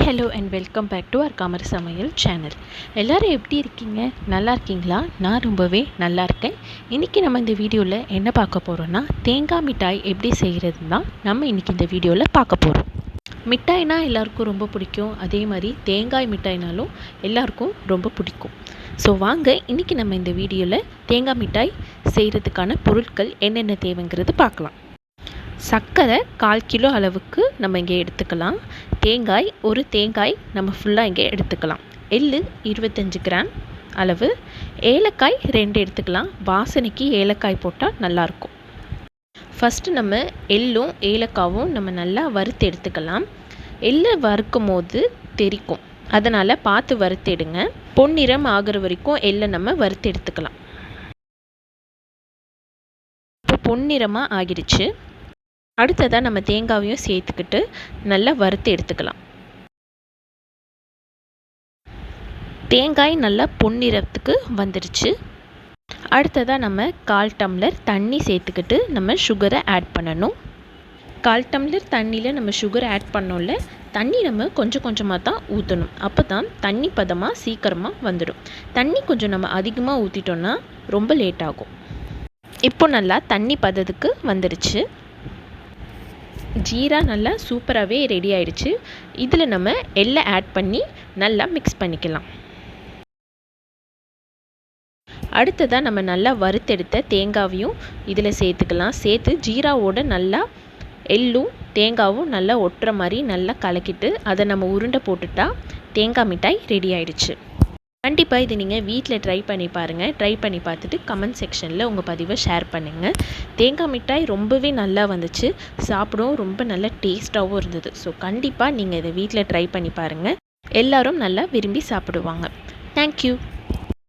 Hello and welcome back to our காமர் சமையல் channel. எல்லோரும் எப்படி இருக்கீங்க? நல்லா இருக்கீங்களா? நான் ரொம்பவே நல்லா இருக்கேன். இன்றைக்கி நம்ம இந்த வீடியோவில் என்ன பார்க்க போகிறோன்னா, தேங்காய் மிட்டாய் எப்படி செய்கிறது தான் நம்ம இன்றைக்கி இந்த வீடியோவில் பார்க்க போகிறோம். மிட்டாய்னா எல்லாருக்கும் ரொம்ப பிடிக்கும். அதே மாதிரி தேங்காய் மிட்டாய்னாலும் எல்லாருக்கும் ரொம்ப பிடிக்கும். ஸோ வாங்க இன்றைக்கி நம்ம இந்த வீடியோவில் தேங்காய் மிட்டாய் செய்கிறதுக்கான பொருட்கள் என்னென்ன தேவைங்கிறது பார்க்கலாம். சர்க்கரை 1/4 கிலோ அளவுக்கு நம்ம இங்கே எடுத்துக்கலாம். ஒரு தேங்காய் நம்ம ஃபுல்லாக இங்கே எடுத்துக்கலாம். எள்ளு 25 கிராம் அளவு, ஏலக்காய் 2 எடுத்துக்கலாம். வாசனைக்கு ஏலக்காய் போட்டால் நல்லாயிருக்கும். ஃபஸ்ட்டு நம்ம எள்ளும் ஏலக்காவும் நம்ம நல்லா வறுத்து எடுத்துக்கலாம். எள்ளு வறுக்கும் போது தெரிக்கும், அதனால் பார்த்து வறுத்து எடுங்க. பொன்னிறம் ஆகிற வரைக்கும் எள்ளை நம்ம வறுத்து எடுத்துக்கலாம். இப்போ பொன்னிறமாக ஆகிடுச்சு. அடுத்ததாக நம்ம தேங்காவையும் சேர்த்துக்கிட்டு நல்லா வறுத்து எடுத்துக்கலாம். தேங்காய் நல்லா பொன்னிறத்துக்கு வந்துடுச்சு. அடுத்ததாக நம்ம 1/4 டம்ளர் தண்ணி சேர்த்துக்கிட்டு நம்ம சுகரை ஆட் பண்ணணும். 1/4 டம்ளர் தண்ணியில் நம்ம சுகர் ஆட் பண்ணோம்ல, தண்ணி நம்ம கொஞ்சம் கொஞ்சமாக தான் ஊற்றணும். அப்போ தான் தண்ணி பதமாக சீக்கிரமாக வந்துடும். தண்ணி கொஞ்சம் நம்ம அதிகமாக ஊற்றிட்டோன்னா ரொம்ப லேட் ஆகும். இப்போ நல்லா தண்ணி பதத்துக்கு வந்துடுச்சு. ஜீரா நல்லா சூப்பராகவே ரெடி ஆகிடுச்சு. இதில் நம்ம எள்ளை ஆட் பண்ணி நல்லா மிக்ஸ் பண்ணிக்கலாம். அடுத்ததாக நம்ம நல்லா வறுத்தெடுத்த தேங்காவையும் இதில் சேர்த்துக்கலாம். சேர்த்து ஜீராவோட நல்லா எள்ளும் தேங்காவும் நல்லா ஒட்டுற மாதிரி நல்லா கலக்கிட்டு அதை நம்ம உருண்டை போட்டுட்டா தேங்காய் மிட்டாய் ரெடி ஆகிடுச்சு. கண்டிப்பாக இது நீங்கள் வீட்டில் ட்ரை பண்ணி பாருங்கள். ட்ரை பண்ணி பார்த்துட்டு கமெண்ட் செக்ஷனில் உங்கள் பதிவை ஷேர் பண்ணுங்கள். தேங்காய் மிட்டாய் ரொம்பவே நல்லா வந்துச்சு. சாப்பிடவும் ரொம்ப நல்ல டேஸ்ட்டாகவும் இருந்தது. ஸோ கண்டிப்பாக நீங்கள் இதை வீட்டில் ட்ரை பண்ணி பாருங்கள். எல்லோரும் நல்லா விரும்பி சாப்பிடுவாங்க. தேங்க்யூ.